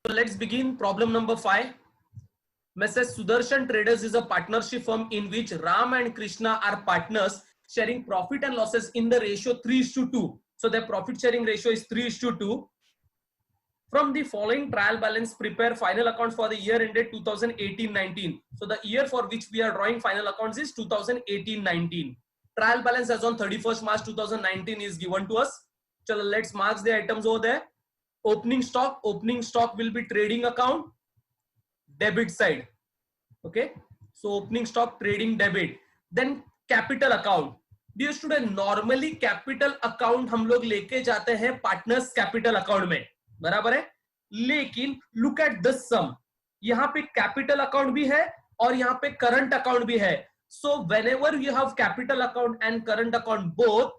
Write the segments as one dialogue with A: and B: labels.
A: let's begin problem number 5. Messrs. Sudarshan Traders is a partnership firm in which Ram and Krishna are partners sharing profit and losses in the ratio 3:2. So their profit sharing ratio is 3:2. From the following trial balance, prepare final accounts for the year ended 2018-19. So the year for which we are drawing final accounts is 2018-19. Trial balance as on 31st March 2019 is given to us. So let's mark the items over there. Opening stock will be trading account, debit side. Okay, so opening stock, trading, debit. Then capital account. Dear student, normally capital account हम लोग लेके जाते हैं partners capital account में, बराबर है. लेकिन look at this सम, यहाँ पे कैपिटल अकाउंट भी है और यहाँ पे करंट अकाउंट भी है. So whenever you have capital account and current account both,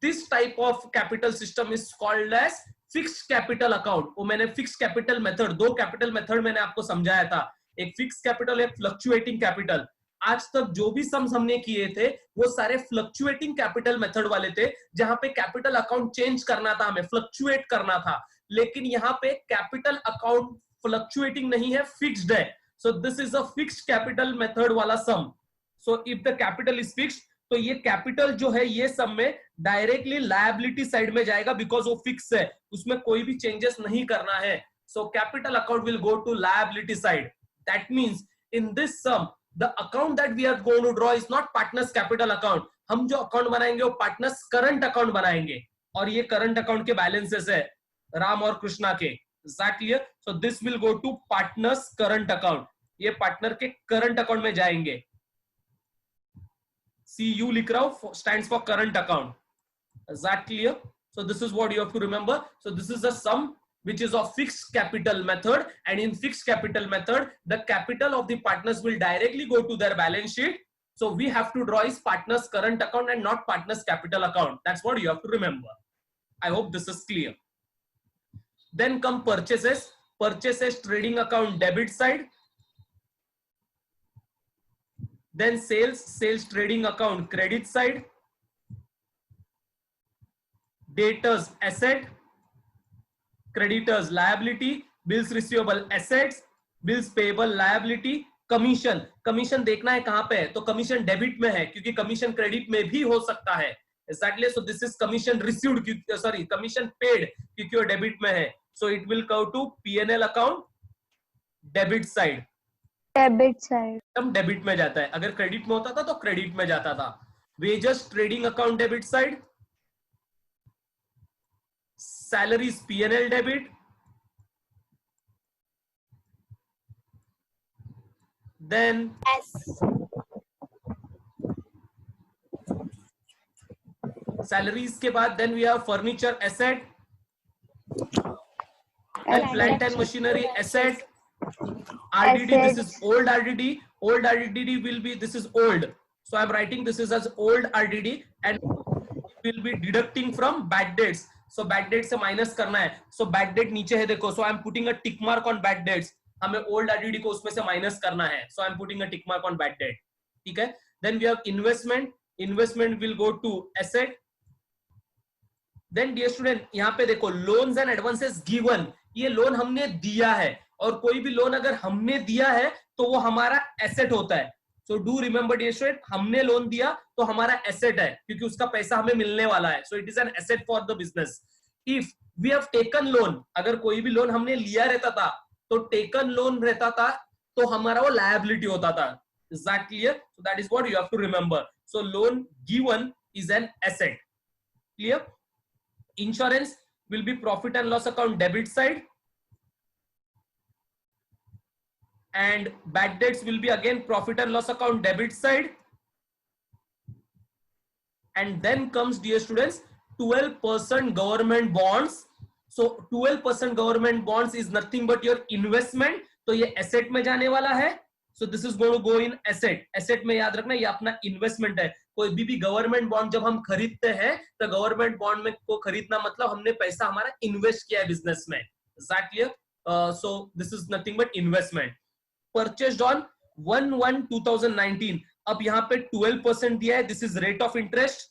A: this type of capital system is called as fixed capital account. वो मैंने फिक्स्ड कैपिटल मेथड, दो कैपिटल मेथड मैंने आपको समझाया था, एक फिक्स कैपिटल, एक फ्लक्चुएटिंग कैपिटल. आज तक जो भी सम्स हमने किए थे वो सारे फ्लक्चुएटिंग कैपिटल मेथड वाले थे, जहां पे कैपिटल अकाउंट चेंज करना था, हमें फ्लक्चुएट करना था. लेकिन यहाँ पे कैपिटल अकाउंट फ्लक्चुएटिंग नहीं है, फिक्स्ड है. So this is a fixed capital method वाला sum. So if the capital is fixed, तो ये कैपिटल जो है ये सम में डायरेक्टली लायबिलिटी साइड में जाएगा, बिकॉज वो फिक्स है, उसमें कोई भी चेंजेस नहीं करना है. So capital account will go to liability side. That means in this sum, the account that we are going to draw is not partners capital account. हम जो अकाउंट बनाएंगे वो पार्टनर्स करंट अकाउंट बनाएंगे, और ये करंट अकाउंट के balances है राम और कृष्णा के. Is that clear? So this will go to partners current account. ये पार्टनर के करंट अकाउंट में जाएंगे. CU लिख रहा हूं, stands for current account. Is that clear? So this is what you have to remember. So this is a sum which is of fixed capital method, and in fixed capital method the capital of the partners will directly go to their balance sheet. So we have to draw is partners current account and not partners capital account. That's what you have to remember. I hope this is clear. Then come purchases. Purchases, trading account, debit side. Then sales trading account, credit side. Debtors, asset. Creditors, liability. Bills receivable, assets. Bills payable, liability. Commission देखना है कहां पे है, तो commission debit में है, क्योंकि commission credit में भी हो सकता है. Exactly. So this is commission received, sorry, commission paid, क्योंकि वो डेबिट में है. So it will go to P&L account, debit side.
B: Debit side
A: हम डेबिट में जाता है, अगर क्रेडिट में होता था तो क्रेडिट में जाता था. Wages, trading account, debit side. Salaries, P&L debit. Then salaries के बाद then we have furniture asset, and plant and machinery asset. RDD, this is old RDD. Old RDD will be, this is old, so I'm writing this is as old RDD, and will be deducting from bad debts. So bad debts से minus करना है. So bad debt नीचे है देखो, so I'm putting a tick mark on bad debts. हमें old RDD को उसमें से माइनस करना है, so I'm putting a tick mark on bad debt. ठीक है. Then we have investment. Investment will go to asset. Then dear student, यहाँ पे देखो loans and advances given. ये लोन हमने दिया है, और कोई भी लोन अगर हमने दिया है तो वो हमारा एसेट होता है. So do remember dear student, हमने लोन दिया तो हमारा एसेट है, क्योंकि उसका पैसा हमें मिलने वाला है. So it is an asset for the business. If we have taken loan, अगर कोई भी लोन हमने लिया रहता था तो टेकन लोन रहता था, तो हमारा वो लायबिलिटी होता था. Is that clear? So that is what you have to remember. So loan given is an asset. Clear? Insurance will be profit and loss account, debit side, and bad debts will be again profit and loss account, debit side. And then comes, dear students, 12% government bonds. So 12% government bonds is nothing but your investment. तो ये asset में जाने वाला है. So this is going to go in asset. Asset में याद रखना ये अपना investment है. कोई भी गवर्नमेंट बॉन्ड जब हम खरीदते हैं तो गवर्नमेंट बॉन्ड में को खरीदना मतलब हमने पैसा हमारा इन्वेस्ट किया है बिजनेस में. Is that clear? So this is nothing but investment. Purchased on 1/1/2019. अब यहाँ पे 12% दिया है. This is rate of interest.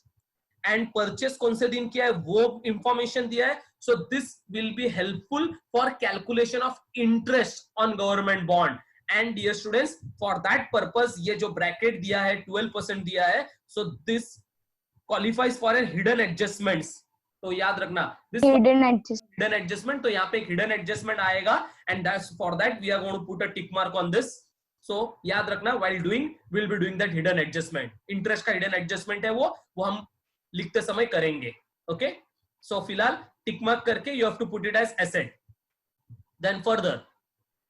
A: And purchase कौन से दिन किया है वो इंफॉर्मेशन दिया है. So this will be helpful for calculation of interest on government bond. And dear students, for that purpose ये जो ब्रैकेट दिया है 12% दिया है, so this qualifies for a hidden adjustments. तो याद रखना this
B: Hidden adjustment.
A: Hidden adjustment. तो यहाँ पे एक हिडन एडजस्टमेंट आएगा and that's for that we are going to put a tick mark on this. So याद रखना while doing will be doing that hidden adjustment. Interest का hidden adjustment है वो हम लिखते समय करेंगे. ओके, सो फिलहाल टिक मार्क करके you have to put it as asset. Then further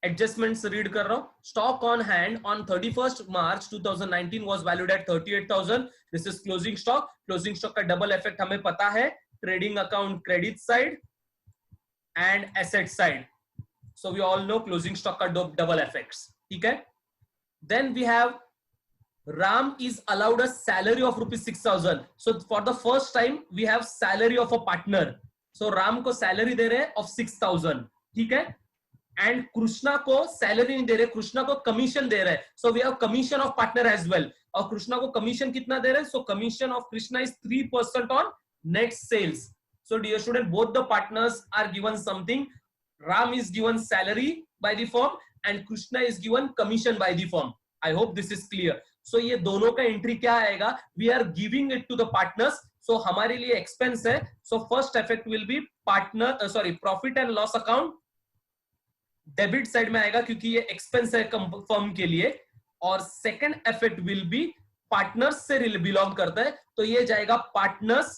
A: adjustments read कर रहा हूं. Stock on hand on 31st March 2019 was valued at 38,000. This is closing stock. Closing stock का double effect हमें पता है, trading account credit side and asset side. So we all know closing stock का double effects. ठीक है. Then we have Ram is allowed a salary of rupees 6,000. So for the first time we have salary of a partner. So Ram को salary दे रहे हैं of 6,000. ठीक है. And Krishna को salary नहीं दे रहे, कृष्णा को कमीशन दे रहे हैं. So we have commission of partner as well. और कृष्णा को कमीशन कितना दे रहे हैं? So commission of Krishna is 3% on net sales. So dear student, both the partners are given something. Ram is given salary by the firm and Krishna is given commission by the firm. I hope this is clear. So ये दोनों का entry क्या आएगा? We are giving it to the partners. So हमारे लिए expense है. So first effect will be partner profit and loss account debit side में आएगा क्योंकि ये एक्सपेंस है फर्म के लिए. और second effect will be partners से बिलोंग करता है, तो ये जाएगा partners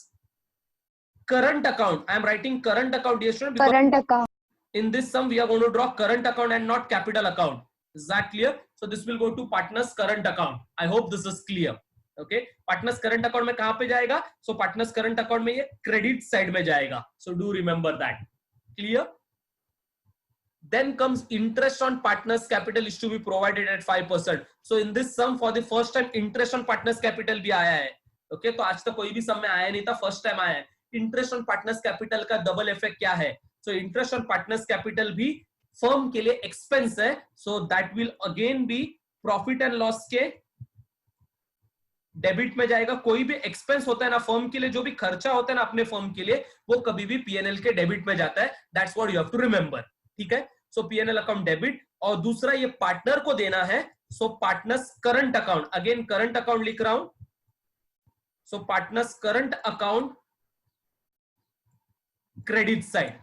A: current account. I am writing current account dear student.
B: Current account.
A: In this sum we are going to draw current account and not capital account. Is that clear? So this will go to partners current account. I hope this is clear. Okay, partners current account में कहां पे जाएगा? So partners current account में ये credit side में जाएगा. So do remember that. Clear? Then comes interest on partners capital is to be provided at 5%. So in this sum for the first time interest on partners capital भी आया है. Okay, तो आज तक कोई भी sum में आया नहीं था, first time आया है. Interest on partners capital का double effect क्या है? So interest on partners capital भी firm के लिए expense है. So that will again be profit and loss के डेबिट में जाएगा. कोई भी एक्सपेंस होता है ना फर्म के लिए, जो भी खर्चा होता है ना अपने फर्म के लिए, वो कभी भी पीएनएल के डेबिट में जाता है. That's what you have to remember. ठीक है. So PNL account debit. और दूसरा ये पार्टनर को देना है. So partners current account, again current account लिख रहा हूं. So partners current account credit side.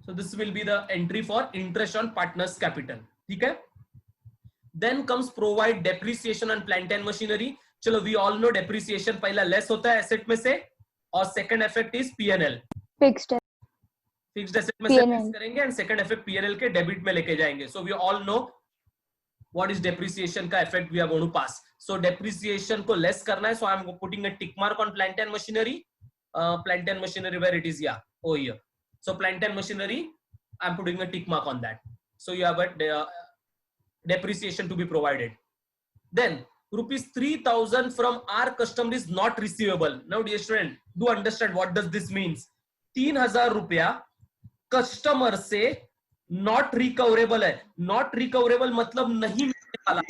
A: So this will be the entry for interest on partners capital. ठीक है. Then comes provide depreciation on plant and machinery. चलो we all know depreciation पहला less होता है asset में से, और second effect is PNL.
B: Fixed.
A: Fixed asset में से लेस करेंगे एंड सेकंड इफेक्ट पीएनएल के डेबिट में लेके जाएंगे. So we all know what is depreciation का effect we are going to pass. So depreciation को लेस करना है. So I am putting a tick mark on plant and machinery. Plant and machinery where it is, या ओ here. So plant and machinery I am putting a tick mark on that. So you have a depreciation to be provided. Then rupees 3,000 from our customer is not receivable. Now dear student, do understand what does this means. 3,000 रुपया customer से not recoverable है. Not recoverable मतलब नहीं मिलने वाला.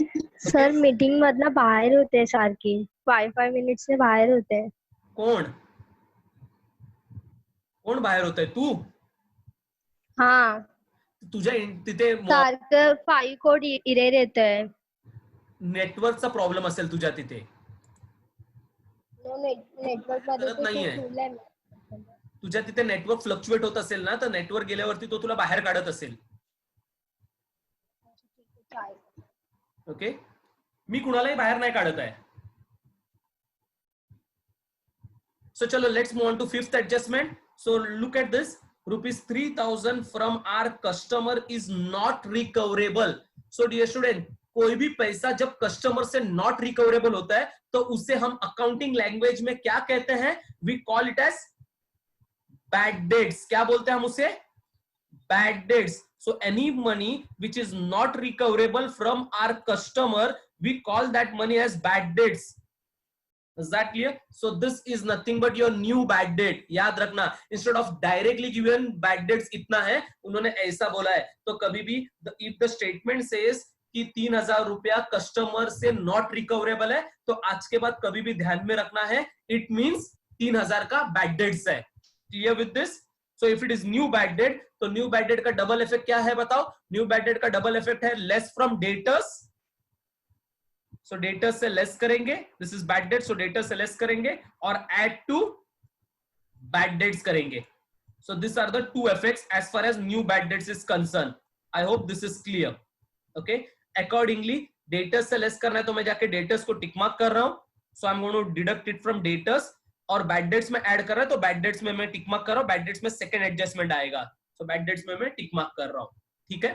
C: Sir meeting मधनं बाहेर होते सारखी 5 मिनिट्स से बाहेर होते.
A: कोण कोण बाहेर होतंय? तू?
C: हाँ,
A: तुझ्या तिथे
C: सारखं 5 कोड इरेर येतंय.
A: नेटवर्कचा प्रॉब्लेम असेल तुझ्या तिथे.
C: नेटवर्क मध्ये
A: नाहीये. तुझ्या तिथे नेटवर्क फ्लक्च्युएट होत असेल ना, तर नेटवर्क गेल्यावरती तो तुला बाहेर काढत असेल. ओके, मी कुणालाही बाहेर नाही काढत आहे. सो चलो let's move on to fifth adjustment. So look at this. Rupees 3,000 from our customer is not recoverable. So dear student, कोई भी पैसा जब कस्टमर से नॉट रिकवरेबल होता है तो उसे हम अकाउंटिंग लैंग्वेज में क्या कहते हैं? We call it as bad debts. क्या बोलते हैं हम उसे? Bad debts. So any money which is not recoverable from our customer, we call that money as bad debts. Is that clear? So this is nothing but your new bad debt. याद रखना, instead of directly given bad debts इतना है, उन्होंने ऐसा बोला है. तो कभी भी if the statement says कि 3,000 रुपया कस्टमर से नॉट रिकवरेबल है, तो आज के बाद कभी भी ध्यान में रखना है, इट मींस 3,000 का बैड डेट्स है। Clear with this? So if it is new bad debt, तो न्यू बैड डेट का डबल इफेक्ट क्या है बताओ? न्यू बैड डेट का डबल इफेक्ट है less from debtors, so debtors से लेस करेंगे, this is bad debt, so debtors से लेस करेंगे और ऐड टू बैड डेट्स करेंगे. So these are the two effects as far as new bad debts is concerned. I hope this is clear. Okay. Accordingly, debtors से less करना है तो मैं जाके debtors को tick mark कर रहा हूँ. So I'm going to deduct it from debtors. और bad debts में add कर रहा है तो bad debts में मैं tick mark कर रहा हूँ. Bad debts में second adjustment आएगा. So bad debts में मैं tick mark कर रहा हूँ. ठीक है?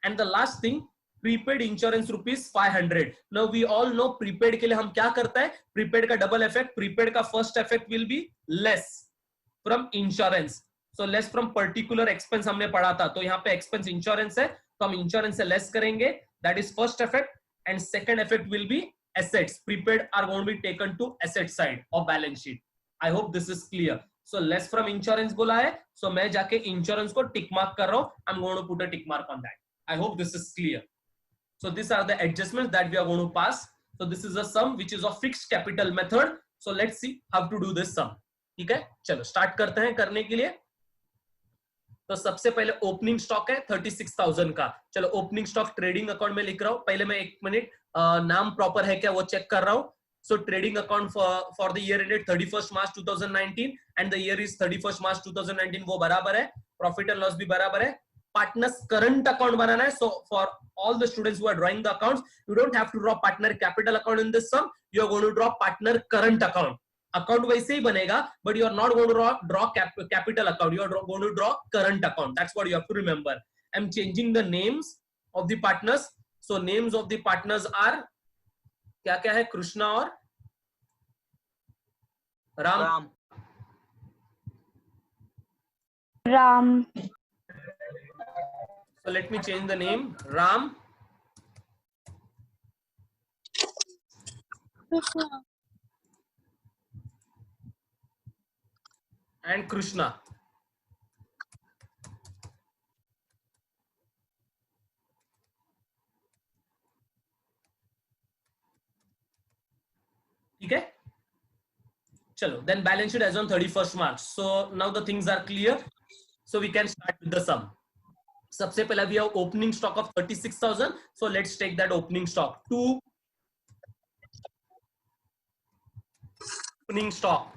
A: And the last thing, prepaid insurance rupees 500. Now we all know prepaid के लिए हम क्या करते हैं? Prepaid का double effect. Prepaid का first effect will be less from insurance. So less from particular expense हमने पढ़ा था, तो यहाँ पे expense insurance है, तो हम insurance से less करेंगे. That is first effect. And second effect will be assets. Prepaid are going to be taken to asset side of balance sheet. I hope this is clear. So less from insurance बोला है, so मैं जाके insurance को tick mark कर रहा हूँ. I'm going to put a tick mark on that. I hope this is clear. So these are the adjustments that we are going to pass. So this is a sum which is of fixed capital method. So let's see how to do this sum. ठीक है, चलो start करते हैं करने के लिए. तो सबसे पहले ओपनिंग स्टॉक है 36,000 का. चलो ओपनिंग स्टॉक ट्रेडिंग अकाउंट में लिख रहा हूं. पहले मैं 1 मिनट नाम प्रॉपर है क्या वो चेक कर रहा हूं. सो trading account for the year ended 31 March 2019 and the year is 31 मार्च 2019, वो बराबर है. प्रॉफिट एंड लॉस भी बराबर है. पार्टनर्स करंट अकाउंट बनाना है. So for all the students who are drawing the accounts, you don't have to draw partner capital account in this sum. You are going to draw partner current account. Account वैसे ही बनेगा, but you are not going to draw capital account. You are going to draw current account. That's what you have to remember. I'm changing the names of the partners. So names of the partners are क्या क्या है? कृष्णा और Ram.
B: Ram.
A: So let me change the name. Ram and Krishna. ठीक है, चलो. Then balance sheet as on 31st March. So now the things are clear. So we can start with the sum. सबसे पहला we have opening stock of 36,000. So let's take that opening stock. To opening stock.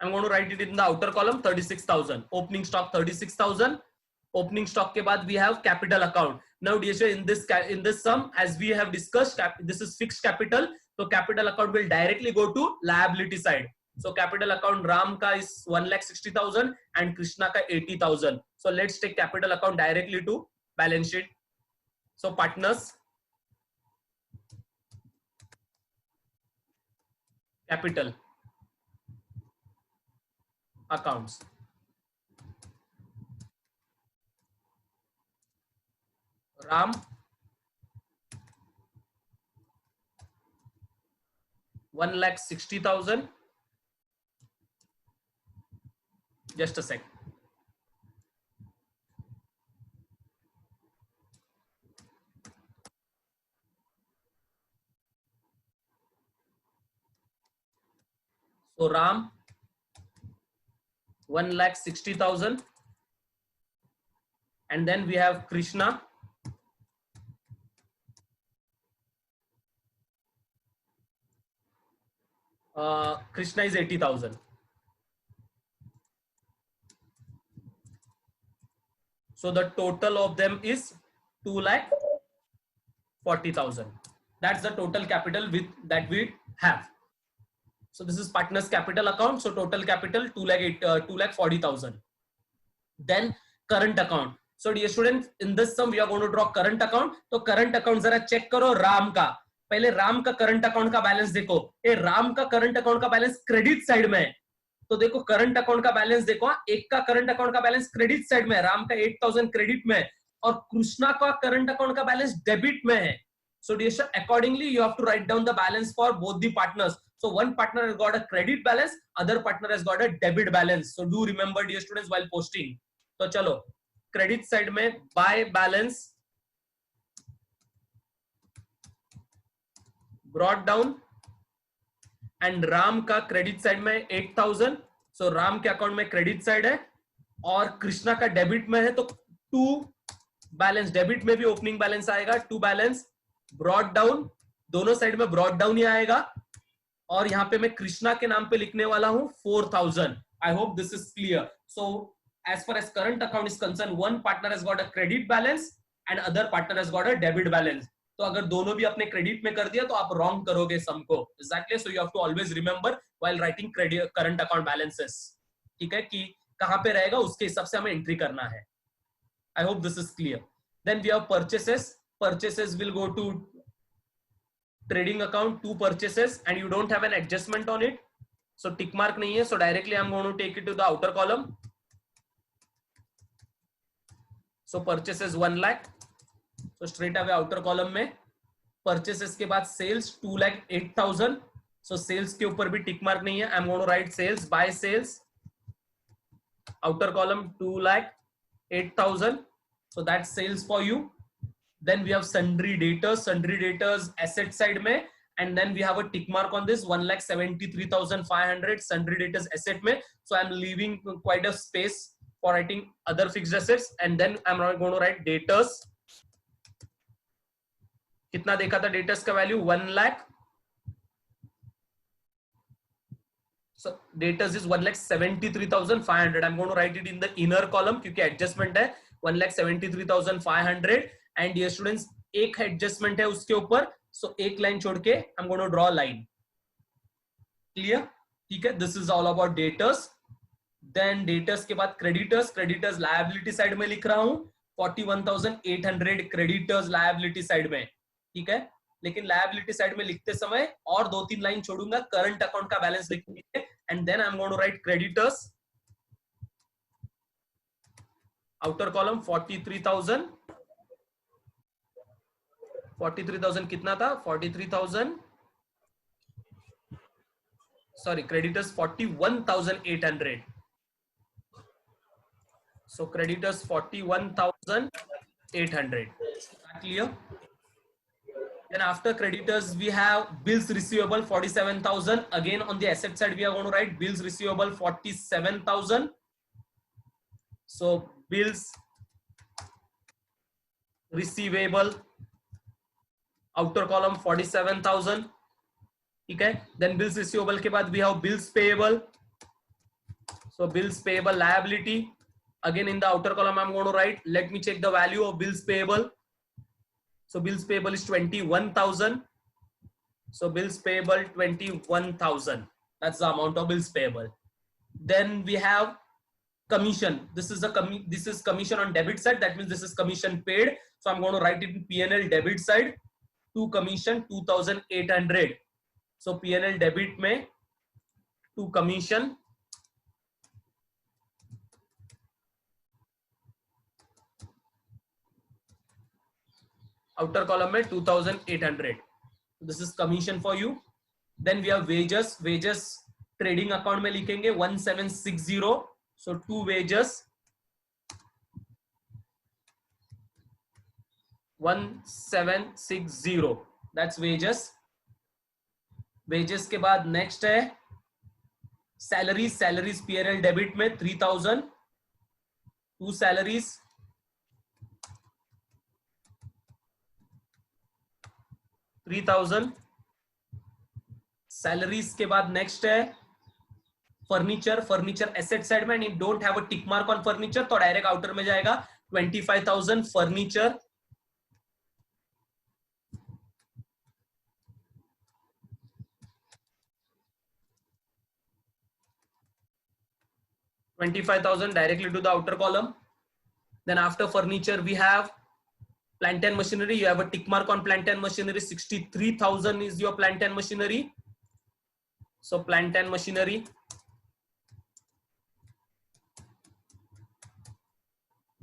A: I'm going to write it in the outer column 36,000. Opening stock 36,000. Opening stock के बाद we have capital account. Now dear students, in this sum, as we have discussed, this is fixed capital. So capital account will directly go to liability side. So capital account Ram ka is 1,60,000 and Krishna ka 80,000. So let's take capital account directly to balance sheet. So partners capital accounts. Ram $1,60,000. Just a sec. So Ram 1,60,000, and then we have Krishna. Krishna is 80,000. So the total of them is 2,40,000. That's the total capital that we have. So this is partners capital account. So total capital 2,40,000. Then current account. So dear students, in this sum we are going to draw current account. तो current account जरा check करो राम का. पहले राम का current account का balance देखो. ये राम का करंट अकाउंट का बैलेंस क्रेडिट साइड में है. तो देखो करंट अकाउंट का बैलेंस देखो. एक का करंट अकाउंट का बैलेंस क्रेडिट साइड में है. राम का 8,000 क्रेडिट में है और कृष्णा का करंट अकाउंट का बैलेंस डेबिट में है. So dear sir, accordingly you have to write down the balance for both the partners. So one partner has got a credit balance, other partner has got a debit balance. So do remember dear students while posting. तो चलो credit side में by balance brought down and Ram का credit side में 8000, सो राम के account में credit side है और कृष्णा का डेबिट में है, तो टू बैलेंस, डेबिट में भी ओपनिंग बैलेंस आएगा, टू बैलेंस ब्रॉट डाउन, दोनों साइड में ब्रॉट डाउन ही आएगा और यहां पे मैं कृष्णा के नाम पे लिखने वाला हूं 4000. आई hope this is clear. So as far as current account is concerned, one partner has got a credit balance and other partner has got a debit balance. तो अगर दोनों भी अपने क्रेडिट में कर दिया तो आप रॉन्ग करोगे सम को. Exactly, so you have to always remember while writing current account balances. ठीक है कि कहां पे रहेगा उसके हिसाब से हमें एंट्री करना है. I hope this is clear. Then we have purchases. Purchases will go to trading account, two purchases, and you don't have an adjustment on it, so tick mark नहीं है, so directly I'm going to take it to the outer column. So purchases 1 lakh, so straight away outer column में purchases के बाद sales 2,08,000, so sales के ऊपर भी tick mark नहीं है, I'm going to write sales, buy sales, outer column 2,08,000, so that's sales for you. Then we have sundry debtors asset side में, and then we have a tick mark on this 1,73,500 sundry debtors asset में, so I'm leaving quite a space for writing other fixed assets, and then I'm going to write debtors. कितना देखा था debtors का value 1 lakh, so debtors is 1,73,500. I'm going to write it in the inner column क्योंकि adjustment है 1,73,500, and dear students एक adjustment है उसके ऊपर, so एक line छोड़ के I'm going to draw a line. Clear? ठीक है, this is all about debtors. Then debtors के बाद creditors liability side में लिख रहा हूं 41,800 creditors liability side में. ठीक है, लेकिन liability side में लिखते समय और 2-3 लाइन छोड़ूंगा current account का बैलेंस लिखने के लिए, and then I'm going to write creditors outer column 43,000 कितना था 43,000, sorry creditors 41,800, so creditors 41,800. Clear? Then after creditors we have bills receivable 47,000. Again on the asset side we are going to write bills receivable 47,000. So bills receivable outer column 47,000. ठीक है, then bills receivable के बाद we have bills payable. So bills payable liability. Again in the outer column I'm going to write, let me check the value of bills payable. So bills payable is 21,000. So bills payable 21,000. That's the amount of bills payable. Then we have commission. This is commission on debit side. That means this is commission paid. So I'm going to write it in P&L debit side. To commission 2,800. So P&L debit में to commission outer column में 2,800. This is commission for you. Then we have wages. Wages trading account में लिखेंगे 1760. So two wages 1760. That's wages. Wages के बाद next है salaries. Salaries P&L debit में 3,000. Two salaries 3,000. Salaries के बाद next है furniture. Furniture asset side में, and you don't have a tick mark on furniture तो direct outer में जाएगा 25,000 furniture. $25,000 directly to the outer column. Then after furniture we have plant and machinery. You have a tick mark on plant and machinery. 63,000 is your plant and machinery. So plant and machinery.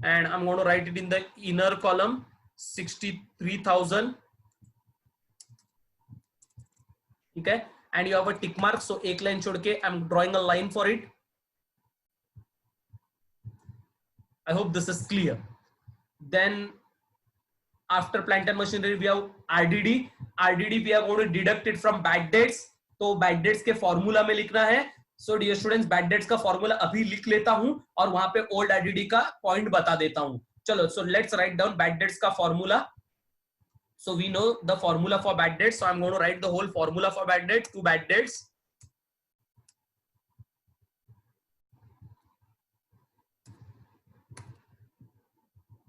A: And I'm going to write it in the inner column 63,000. Okay, and you have a tick mark, so एक line छोड़ के I'm drawing a line for it. I hope this is clear. Then after plant and machinery we have RDD. RDD we are going to deduct it from bad debts. तो bad debts के formula में लिखना है. So dear students, bad debts का formula अभी लिख लेता हूं और वहां पे old RDD का पॉइंट बता देता हूं. चलो, so let's write down bad debts का formula. So we know the formula for bad debts. So I'm going to write the whole formula for bad debts. To bad debts.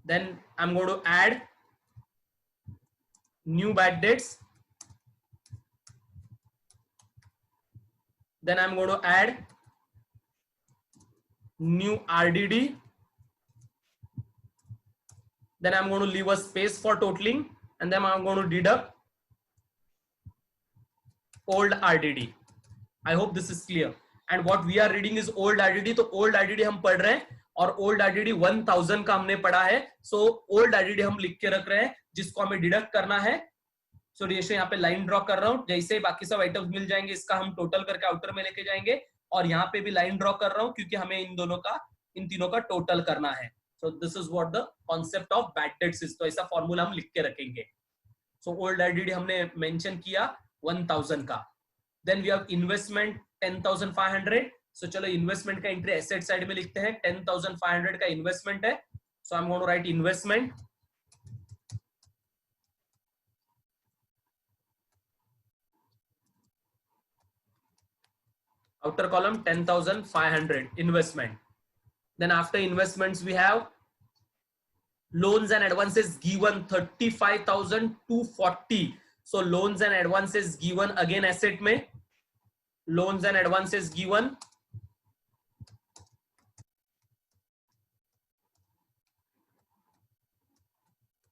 A: Then I'm going to add new bad debts. Then I'm going to add new RDD. Then I'm going to leave a space for totaling. And then I'm going to deduct old RDD. I hope this is clear. And what we are reading is old RDD. तो old RDD हम पढ़ रहे हैं और old RDD 1000 का हमने पढ़ा है. So old RDD हम लिख के रख रहे हैं जिसको हमें डिडक्ट करना है. So जैसे यहाँ पे लाइन ड्रॉ कर रहा हूँ, जैसे बाकी सब आइटम्स मिल जाएंगे इसका हम टोटल करके आउटर में लेके जाएंगे और यहाँ पे भी लाइन ड्रॉ कर रहा हूँ क्योंकि हमें इन तीनों का टोटल करना है. So this is what the concept of bad debts is. तो ऐसा फॉर्मूला हम लिख के रखेंगे. So old RDD हमने मेंशन किया 1000 का. Then we have investment 10,500. So चलो इन्वेस्टमेंट का एंट्री एसेट साइड में लिखते हैं. 10,500 का इन्वेस्टमेंट है. So I'm going to write investment. Outer column 10,500 investment. Then after investments we have loans and advances given 35,240. So loans and advances given again asset में loans and advances given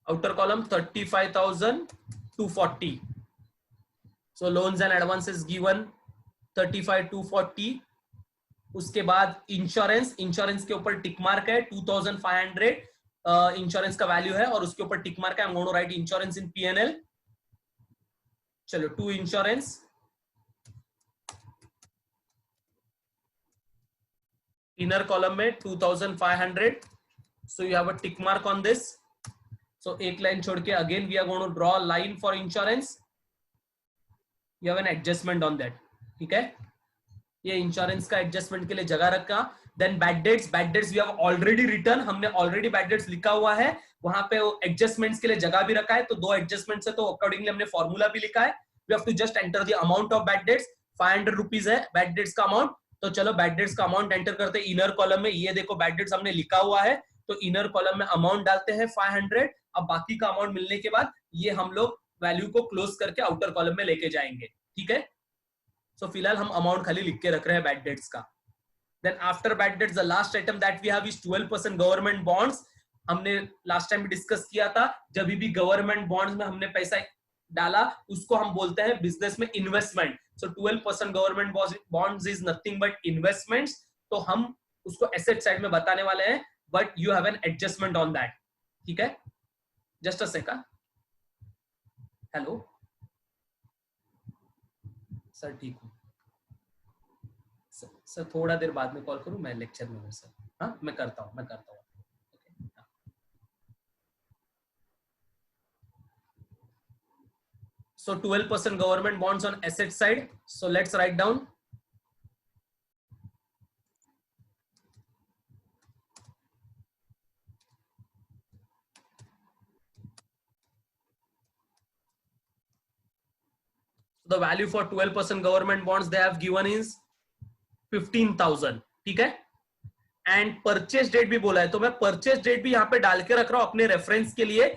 A: outer column 35,240. So loans and advances given 35,240. उसके बाद insurance के ऊपर tick mark है 2,500 insurance का value है और उसके ऊपर टिक मार्क है. I'm going to write insurance in P&L. चलो टू इंश्योरेंस. इनर कॉलम में 2,500. So you have a tick mark on this. So एक लाइन छोड़ के again we are going to draw a line for insurance. You have an adjustment on that. ठीक है, ये insurance का adjustment के लिए जगह रखा. Then bad debts we have already return. हमने ऑलरेडी बैड डेट्स लिखा हुआ है, वहां पे एडजस्टमेंट्स के लिए जगह भी रखा है. तो दो एडजस्टमेंट्स है तो अकॉर्डिंगली हमने फॉर्मूला भी लिखा है. We have to just enter the amount of bad debts. 500 rupees है बैड डेट्स का अमाउंट. तो चलो बैड डेट्स का अमाउंट एंटर करते हैं इनर कॉलम में. ये देखो बैड डेट्स हमने लिखा हुआ है तो इनर कॉलम में अमाउंट डालते हैं 500. अब बाकी का अमाउंट मिलने के बाद ये हम लोग वैल्यू को क्लोज करके आउटर कॉलम में लेके जाएंगे. ठीक है, सो फिलहाल हम अमाउंट खाली लिख के रख रहे हैं बैड डेट्स का. Then after bad debts the last item that we have is 12% government bonds. हमने लास्ट टाइम भी डिस्कस किया था, जब भी गवर्नमेंट बॉन्ड्स में हमने पैसा डाला उसको हम बोलते हैं बिजनेस में investment. So 12% government bonds is nothing but investments. तो हम उसको एसेट साइड में बताने वाले हैं but you have an adjustment on that. ठीक है, just a second. Hello sir, ठीक हूँ सर, थोड़ा देर बाद में कॉल करूँ, मैं लेक्चर में हूँ सर. हाँ मैं करता हूँ. So 12% government bonds on asset side. So let's write down. The value for 12% government bonds they have given is 15,000. ठीक है, एंड परचेज डेट भी बोला है तो मैं परचेज डेट भी यहां पे डाल के रख रहा हूं अपने रेफरेंस के लिए.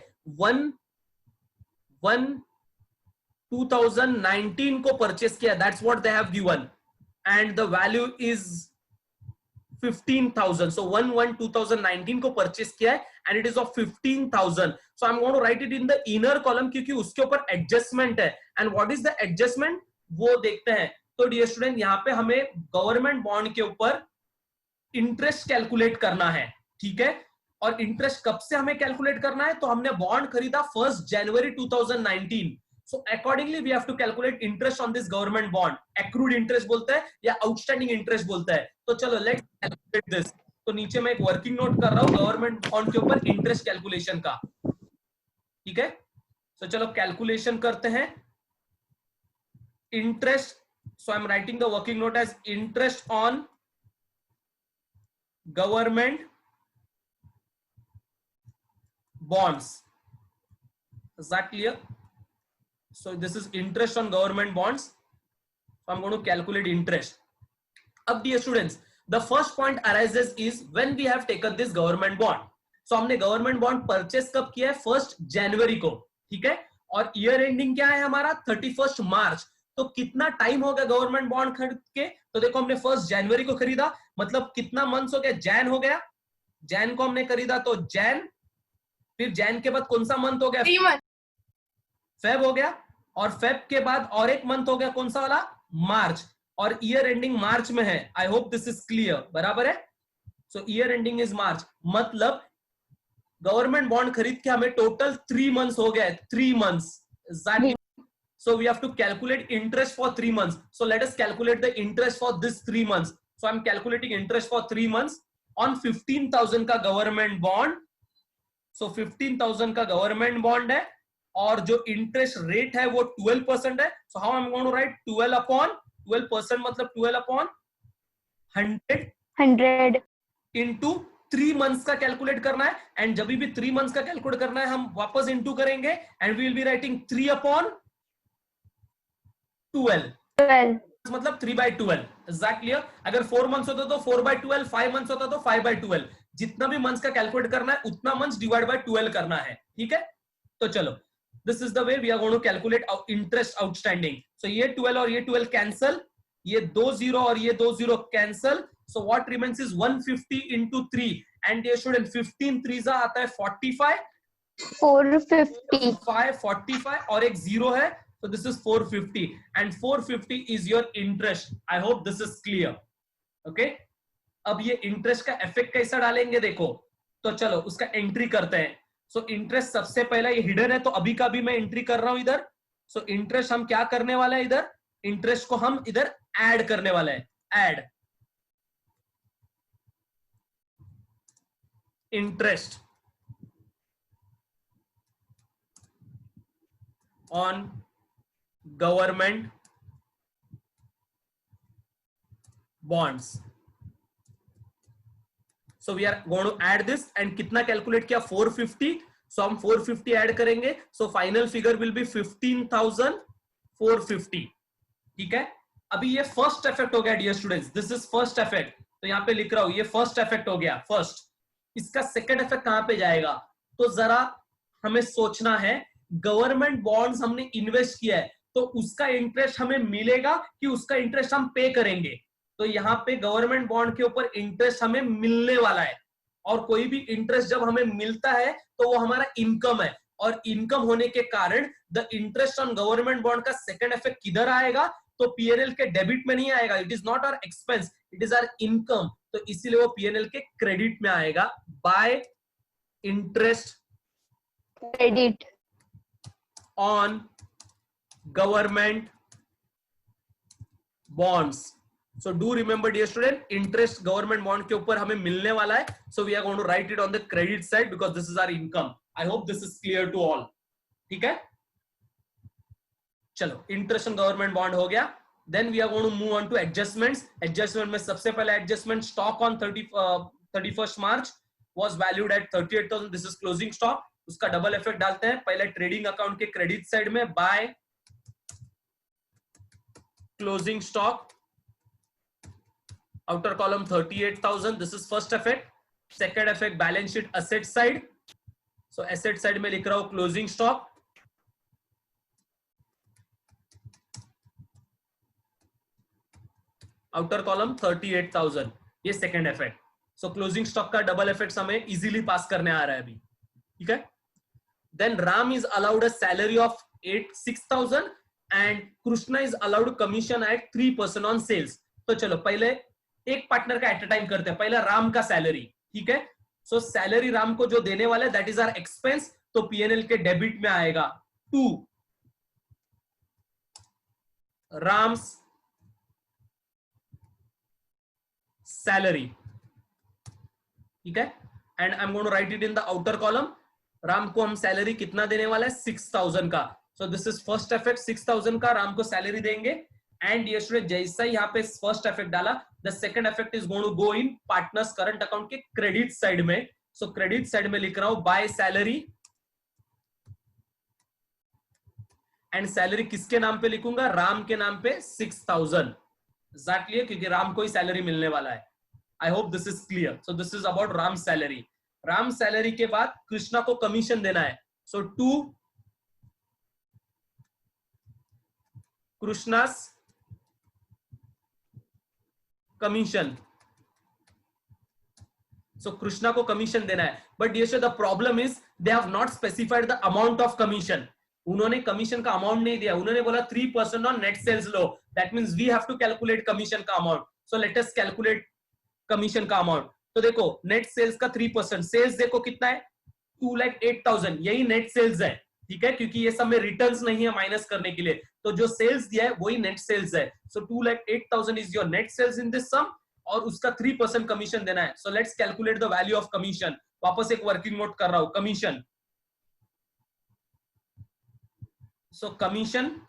A: 1/1/2019 को परचेस किया, that's what they have given, and the value is 15,000. So 1/1/2019 को परचेस किया है and it is of 15,000. So I'm going to write it in the inner column क्योंकि उसके ऊपर एडजस्टमेंट है. And what is the adjustment वो देखते हैं. तो डियर स्टूडेंट यहाँ पे हमें गवर्नमेंट बॉन्ड के ऊपर इंटरेस्ट कैलकुलेट करना है. ठीक है, और इंटरेस्ट कब से हमें कैलकुलेट करना है, तो हमने बॉन्ड खरीदा 1 जनवरी 2019. So accordingly we have to calculate interest on this government bond. Accrued interest बोलते हैं या outstanding interest बोलते हैं. तो चलो let's calculate this. तो नीचे मैं एक वर्किंग नोट कर रहा हूं गवर्नमेंट बॉन्ड के ऊपर इंटरेस्ट कैलकुलेशन का, ठीक है। तो चलो कैलकुलेशन करते हैं interest. So I am writing the working note as interest on government bonds. Is that clear? So this is interest on government bonds. So I'm going to calculate interest. Ab dear students, the first point arises is when we have taken this government bond. So हमने government bond purchase कब किया है? 1 जनवरी को, ठीक है। और year ending क्या है हमारा? 31 मार्च। तो कितना टाइम हो गया गवर्नमेंट बॉन्ड खरीद के? तो देखो हमने 1 जनवरी को खरीदा, मतलब कितना मंथ्स हो गया? जैन हो गया। जैन को हमने खरीदा तो जैन, फिर जैन के बाद कौन सा मंथ हो गया?
D: 3 months.
A: फेब हो गया, और फेब के बाद और एक मंथ हो गया, कौन सा वाला? मार्च। और ईयर एंडिंग मार्च में है। I hope this is clear, बराबर है। सो ईयर एंडिंग इज मार्च, मतलब गवर्नमेंट बॉन्ड खरीद के हमें टोटल 3 मंथ्स हो गया है। 3 months. So we have to calculate interest for 3 months. So let us calculate the interest for this 3 months. So I'm calculating interest for 3 months on 15,000 का government bond. So 15,000 का government bond है, और जो interest rate है वो 12% है। So how I'm going to write 12 upon 12%, मतलब 12 upon 100
B: 100
A: into 3 months का कैलकुलेट करना है। एंड जब भी 3 मंथ्स का कैलकुलेट करना है हम वापस इंटू करेंगे, and we will be writing 3 upon 12,
B: 12
A: मतलब 3/12। एग्जैक्टली। अगर 4 मंथ्स होता तो 4/12, 5 मंथ्स होता तो 5/12। जितना भी मंथ्स का कैलकुलेट करना है उतना मंथ्स डिवाइड बाय 12 करना है, ठीक है। तो चलो, this is the way we are going to calculate interest outstanding. So ये 12 और ये 12 कैंसल, ये 2 0 और ये 2 0 cancel. So what remains is 150 into 3, and ये स्टूडेंट 15 3 आता है 45,
B: 450
A: 45 और एक 0 है। So this is 450, and 450 is your interest. I hope this is clear. Okay? अब ये इंटरेस्ट का इफेक्ट कैसा डालेंगे देखो। तो चलो उसका एंट्री करते हैं। सो इंटरेस्ट सबसे पहला ये हिडन है, तो अभी का भी मैं एंट्री कर रहा हूं इधर। सो इंटरेस्ट हम क्या करने वाला है इधर? इंटरेस्ट को हम इधर ऐड करने वाले हैं। Add interest on government bonds. So we are going to add this, and कितना कैलकुलेट किया? 450. So हम 450 ऐड करेंगे, so final figure will be 15,450, ठीक है। अभी ये फर्स्ट इफेक्ट हो गया dear students, this is first effect. तो यहाँ पे लिख रहा हूं ये फर्स्ट इफेक्ट हो गया, फर्स्ट। इसका सेकंड इफेक्ट कहां पे जाएगा? तो जरा हमें सोचना है। गवर्नमेंट बॉन्ड्स हमने इन्वेस्ट किया है, तो उसका इंटरेस्ट हमें मिलेगा कि उसका इंटरेस्ट हम पे करेंगे? तो यहाँ पे गवर्नमेंट बॉन्ड के ऊपर इंटरेस्ट हमें मिलने वाला है, और कोई भी इंटरेस्ट जब हमें मिलता है तो वो हमारा इनकम है, और इनकम होने के कारण the interest on government bond का सेकंड इफेक्ट किधर आएगा? तो पीएनएल के डेबिट में नहीं आएगा। It is not our expense, it is our income. तो इसीलिए वो पीएनएल के क्रेडिट में आएगा, by interest
B: credit
A: on government bonds. So do remember dear student, interest government bond के ऊपर हमें मिलने वाला है। So we are going to write it on the credit side because this is our income. I hope this is clear to all. ठीक है, चलो interest on government bond हो गया। Then we are going to move on to adjustments. Adjustment में सबसे पहला adjustment, stock on 31st March was valued at 38,000. This is closing stock. उसका double effect डालते हैं। पहले ट्रेडिंग अकाउंट के क्रेडिट साइड में by closing stock, outer column 38,000. This is first effect. Second effect, balance sheet asset side. So asset side में लिख रहा हूं closing stock. outer column 38,000. ये second effect. So closing stock का double effect हमें easily pass करने आ रहा है अभी, ठीक है। Then Ram is allowed a salary of 6,000 and Krishna is allowed commission at 3% on sales. तो चलो पहले एक पार्टनर का एट अ टाइम करते हैं। पहला राम का सैलरी, ठीक है। सो सैलरी राम को जो देने वाला है दैट इज आवर एक्सपेंस, तो पीएनएल के डेबिट में आएगा। 2 राम्स सैलरी, ठीक है, and I am going to write it in the outer column. Ram को हम सैलरी कितना देने वाला है, 6000 का। So this is first effect, 6000 का राम को सैलरी देंगे। एंड ये स्टूडेंट जैसा ही यहाँ पे फर्स्ट इफेक्ट डाला, the second effect is going to go in partners current account के क्रेडिट साइड में। सो क्रेडिट साइड में लिख रहा हूं बाय सैलरी, एंड सैलरी किसके नाम पे लिखूंगा, राम के नाम पे 6000 एग्जैक्टली, क्योंकि राम को ही सैलरी मिलने वाला है। I hope this is clear. So this is about Ram salary. Ram salary के बाद कृष्णा को कमीशन देना है। So to Krishna's commission. So Krishna को कमीशन देना है, बट ये the problem is they have not specified the amount of commission. उन्होंने कमीशन का अमाउंट नहीं दिया, उन्होंने बोला 3% ऑन नेट सेल्स लो। That means we have to calculate commission का अमाउंट। सो लेट अस कैलकुलेट कमीशन का अमाउंट। तो देखो नेट सेल्स का 3%, सेल्स देखो कितना है, 2,08,000, यही नेट सेल्स है, ठीक है, क्योंकि ये सब में रिटर्न्स नहीं है माइनस करने के लिए, तो जो सेल्स दिया है वही नेट सेल्स है। So 2,08,000 is your net sales in this sum, और उसका 3% कमीशन देना है। So let's calculate the value of commission. वापस एक वर्किंग नोट कर रहा हूं, commission. So commission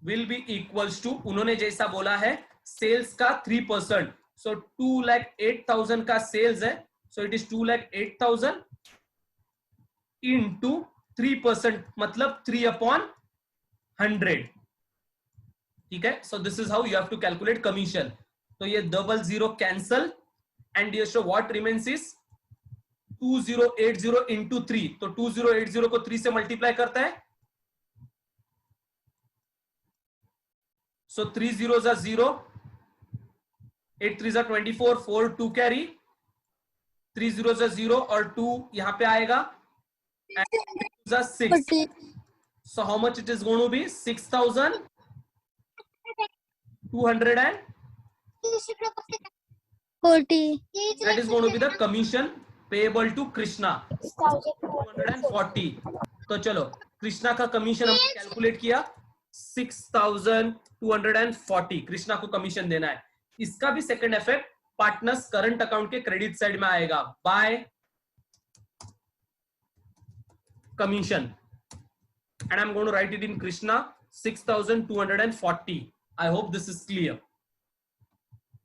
A: will be equals to, उन्होंने जैसा बोला है सेल्स का 3%। सो 2,08,000 का सेल्स है, सो इट इज 2,08,000 इंटू 3%, मतलब 3/100, ठीक है। So this is how you have to calculate commission. तो ये 00 कैंसल, एंड ये so what remains is 2080 into 3। तो 2080 को 3 से मल्टीप्लाई करता है, so 3 zeros are 0, 8 3s are 24, 4 2 carry, 3 zeros are 0 और 2 यहां पे आएगा, and 2s are 6. So how much it is going to be? 6,240. That is going to be the commission payable to Krishna. 240. तो चलो कृष्णा का कमीशन हमने कैलकुलेट किया, 6,240 कृष्णा को कमीशन देना है। इसका भी second effect partners current account के क्रेडिट साइड में आएगा, bye commission, and I'm going to write it in Krishna 6,240. I hope this is clear.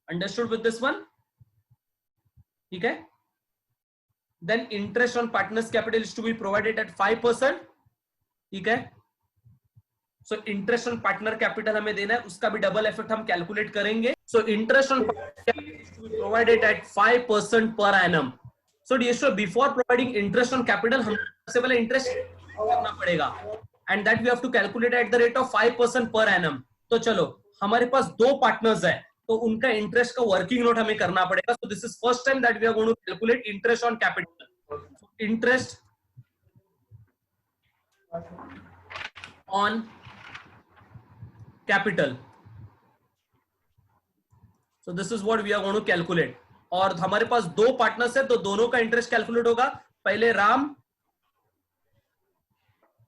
A: Understood with this one? ठीक है। Then interest on partners capital is to be provided at 5%. ठीक है। So interest on partner capital हमें देना है, उसका भी double effect हम कैलकुलेट करेंगे। So interest on partner capital is to be provided at 5% per annum. So dear students, before providing interest on capital, हम सबसे पहले इंटरेस्ट करना पड़ेगा, and that we have to calculate at the rate of 5% per annum. तो चलो हमारे पास दो partners है, तो उनका इंटरेस्ट का वर्किंग नोट हमें करना पड़ेगा। So this is first time that we are going to calculate interest on capital. So interest on capital. So this is what we are going to calculate. और हमारे पास दो पार्टनर्स है, तो दोनों का इंटरेस्ट कैलकुलेट होगा। पहले Ram,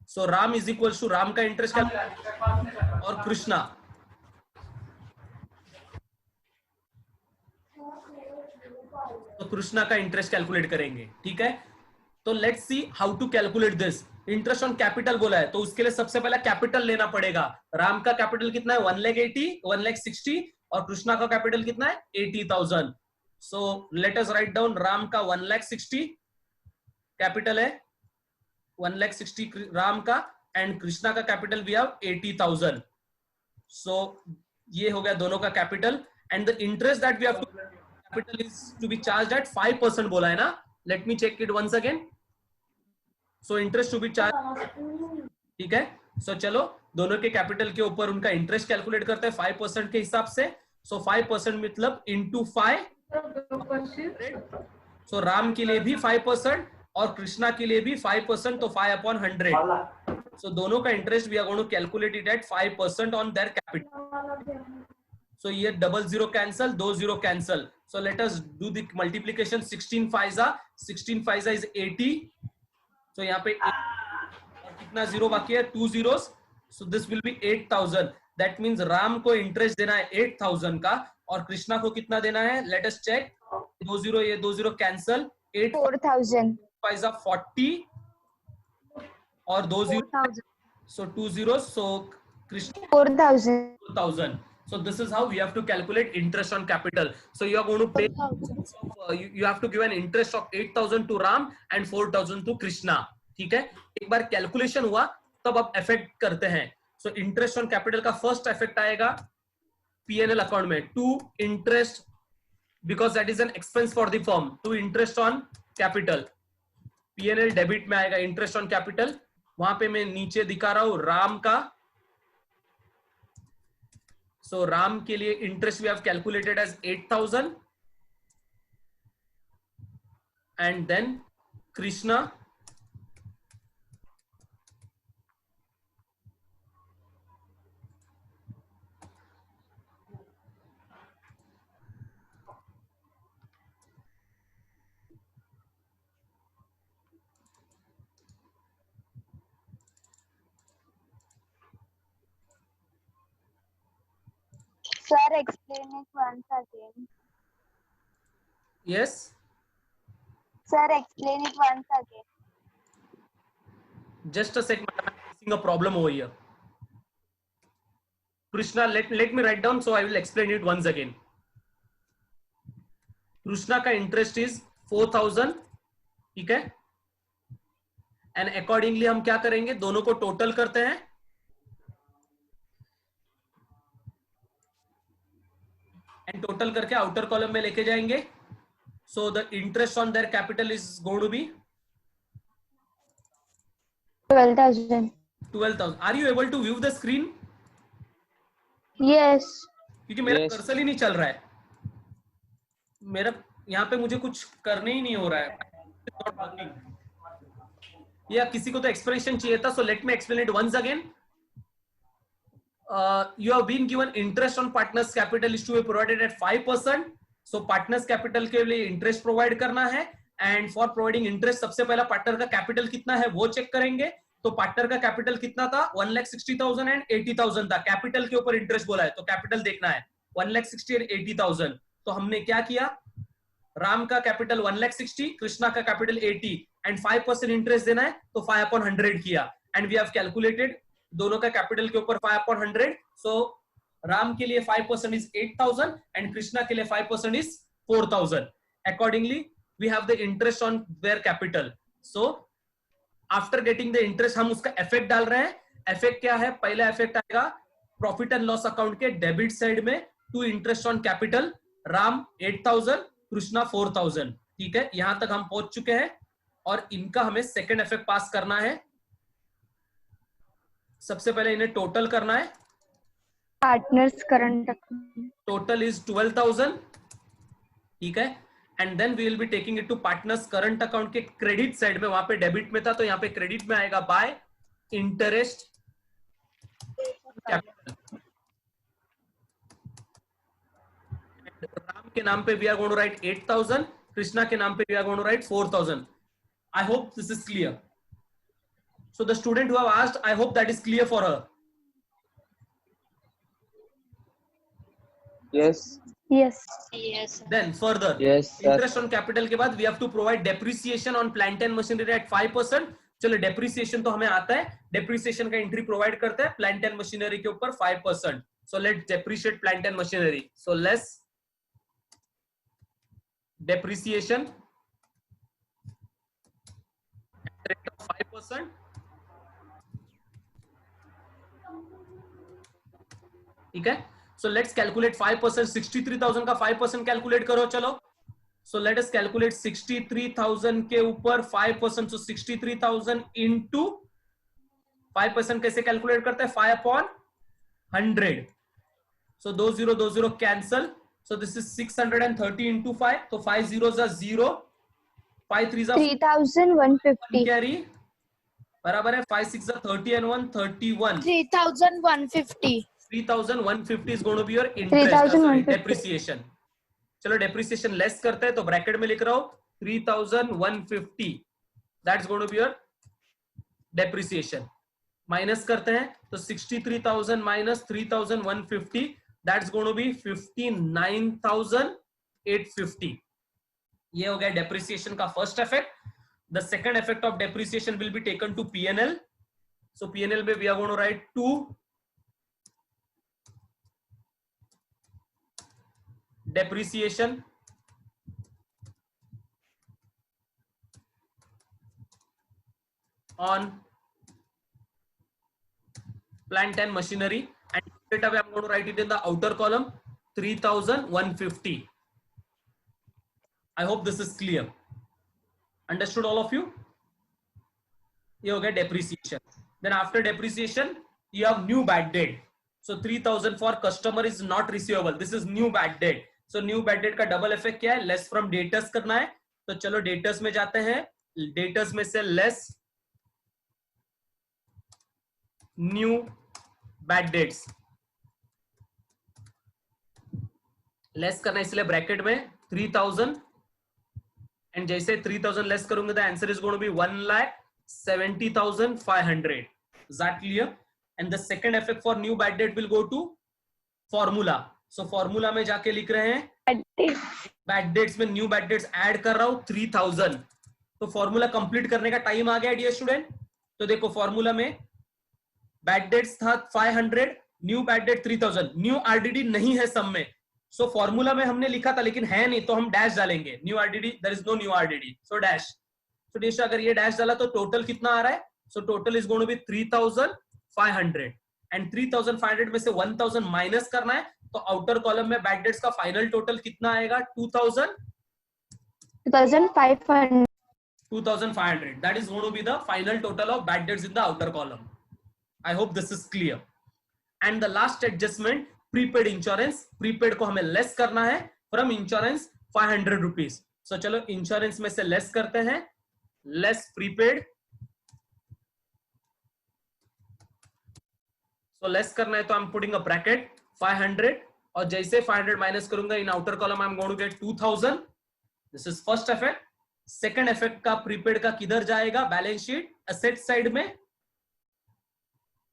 A: so Ram is equal to Ram का इंटरेस्ट कैलकुलेट, और कृष्णा, तो कृष्णा का इंटरेस्ट कैलकुलेट करेंगे, ठीक है। तो let's see how to calculate this. Interest on capital बोला है, तो उसके लिए सबसे पहला कैपिटल लेना पड़ेगा। राम का कैपिटल कितना है, 1,60,000, और कृष्णा का कैपिटल कितना है, 80,000। सो let us write down, Ram का 1,60,000 कैपिटल है, 1,60,000 राम का, एंड कृष्णा का कैपिटल भी है 80,000। सो ये हो गया दोनों का capital, and the interest that we have to capital is to be charged at 5% बोला है ना। Let me check it once again. So interest to be charged, ठीक है। सो चलो दोनों के कैपिटल के ऊपर उनका इंटरेस्ट कैलकुलेट करते हैं 5% के हिसाब से। सो 5% मतलब इंटू 5। सो राम के लिए भी 5% और कृष्णा के लिए भी 5%, तो 5/100। सो दोनों का interest we are going to calculate it at 5% on their capital. So ये 00 cancel, 20 cancel. So let us do the multiplication. 16 5 is 80। So यहाँ पे कितना जीरो बाकी है, 2 zeros। So this will be 8,000। That means Ram को interest देना है 8,000 का, और कृष्णा को कितना देना है? Late us check. 20 ये 20 कैंसल. 8
B: 4,000.
A: 5 40 और 20
C: 4,000.
A: so 20 so Krishna
B: 4,000.
A: 4,000. So this is how we have to calculate interest on capital. So you are going to pay you have to give an interest of 8,000 to Ram and 4,000 to Krishna. ठीक है, एक बार calculation हुआ तब अब effect करते हैं. So interest on capital का first effect आएगा पीएनएल अकाउंट में. To interest because that is an expense for the firm. To interest on capital PNL debit में आएगा इंटरेस्ट ऑन कैपिटल. वहां पे मैं नीचे दिखा रहा हूं राम का. सो राम के लिए interest we have calculated as 8,000 and then Krishna
B: Sir, explain it once again.
A: yes
B: Sir, explain it once again.
A: just a second, I'm facing a problem over here. Krishna, let me write down so I will explain it once again. Krishna का interest is 4,000. ठीक है, and accordingly हम क्या करेंगे, दोनों को total करते हैं एंड टोटल करके आउटर कॉलम में लेके जाएंगे. So the interest on their capital is going to be
B: 12,000.
A: 12,000. Are you able to view the screen?
B: Yes.
A: क्योंकि मेरा
D: Yes.
A: कर्सर ही नहीं चल रहा है. मेरा यहाँ पे मुझे कुछ करने ही नहीं हो रहा है. या किसी को तो एक्सप्लेनेशन चाहिए था. So let me explain it once again. You have been given interest on partners capital is to be provided at 5%. So partners capital के लिए interest provide करना है and for providing interest सबसे पहला पार्टनर का capital कितना है वो चेक करेंगे. तो पार्टनर का कैपिटल कितना था? 1,60,000 एंड 80,000 था. कैपिटल के ऊपर इंटरेस्ट बोला है तो कैपिटल देखना है 1,60,000 एंड 80,000. तो हमने क्या किया, राम का कैपिटल 1,60,000, कृष्णा का कैपिटल 80 एंड 5% इंटरेस्ट देना है तो 5/100 किया. एंड वी हैव कैलकुलेटेड दोनों का कैपिटल के ऊपर 5/100. सो राम के लिए 5% इज 8,000 एंड कृष्णा के लिए 5% is 4,000. Accordingly we have the interest on their capital. So after getting the interest हम उसका इफेक्ट डाल रहे हैं. इफेक्ट क्या है? पहला इफेक्ट आएगा प्रॉफिट एंड लॉस अकाउंट के डेबिट साइड में to interest on capital. Ram 8,000, Krishna 4,000. ठीक है, यहां तक हम पहुंच चुके हैं और इनका हमें सेकेंड इफेक्ट पास करना है. सबसे पहले इन्हें टोटल करना है.
B: Partners current account.
A: Total is 12,000. ठीक है, and then we will be taking it to partners current account के क्रेडिट साइड में. वहां पे डेबिट में था तो यहाँ पे क्रेडिट में आएगा बाय इंटरेस्ट कैपिटल. राम के नाम पे we are going to write 8,000, Krishna के नाम पे we are going to write 4,000. I hope this is clear. So the student who have asked, I hope that is clear for her.
D: Yes.
B: Yes.
A: Then further,
D: Yes, sir.
A: interest on capital के बाद we have to provide depreciation on plant and machinery at 5%. चलो depreciation तो हमें आता है. Depreciation का entry provide करते हैं plant and machinery के ऊपर 5%. So let's depreciate plant and machinery. So less depreciation at rate of 5%. ठीक है, सो लेट्स कैलकुलेट 5%. 63,000 का 5% कैलकुलेट करो. चलो, सो लेट अस कैलकुलेट 63,000 के ऊपर 5%. सो 63,000 इंटू 5% कैसे कैलकुलेट करते हैं? 5/100. सो 20 cancel. So this is 630 into 5. तो 5 zeros are 0, 5 3s are
B: 3,150.
A: Carry बराबर है 5 6 30 and 1 31.
E: 3,150.
A: 3,150 is going to be your interest.
B: 3,150.
A: Depreciation. चलो depreciation लेस करते हैं तो ब्रैकेट में लिख रहा हूं 3,150. That's going to be your depreciation. Minus करते हैं तो 63,000 minus 3,150. That's going to be 59,850. ये हो गया डेप्रिसिएशन का first effect. The second effect of depreciation will be taken to P&L. So P&L में we are going to write 2 depreciation on plant and machinery, and straight away I'm going to write it in the outer column 3,150. I hope this is clear. Understood all of you? ये हो गया depreciation. Then after depreciation you have new bad debt. So 3,000 for customer is not receivable. This is new bad debt. So new bad debt का double effect क्या है? Less from debtors करना है. तो चलो डेटर्स में जाते हैं. डेटर्स में से less new bad debts. Less करना है इसलिए ब्रैकेट में 3,000, एंड जैसे 3,000 लेस करूंगे the answer is going to be 1,70,500. Is that clear? And the second effect for new bad debt will go to formula. So formula में जाके लिख रहे हैं bad debts में new bad debts ऐड कर रहा हूं 3,000. तो फॉर्मूला कंप्लीट करने का टाइम आ गया डियर स्टूडेंट. तो देखो फॉर्मूला में बैड डेट्स था 500, new bad debt 3,000. New RDD नहीं है सम में. सो फॉर्मूला में हमने लिखा था लेकिन है नहीं, तो हम डैश डालेंगे. New RDD, there is no new RDD, so dash. तो डियर अगर ये डैश डाला तो टोटल कितना आ रहा है? So total is going to be 3,500, and 3,500 में से 1,000 माइनस करना है. तो आउटर कॉलम में बैड डेट्स का फाइनल टोटल कितना आएगा?
C: 2,500.
A: 2,500. That is going to be the final total of bad debts in the outer column. I hope this is clear. And the last adjustment, prepaid insurance. Prepaid को हमें less करना है from insurance 500 rupees. So चलो insurance में से less करते हैं. Less prepaid. So less करना है तो I'm putting a bracket 500, और जैसे 500 माइनस करूंगा in outer column I'm going to get 2,000. This is first effect. Second effect का प्रीपेड का किधर जाएगा? बैलेंस शीट एसेट साइड में.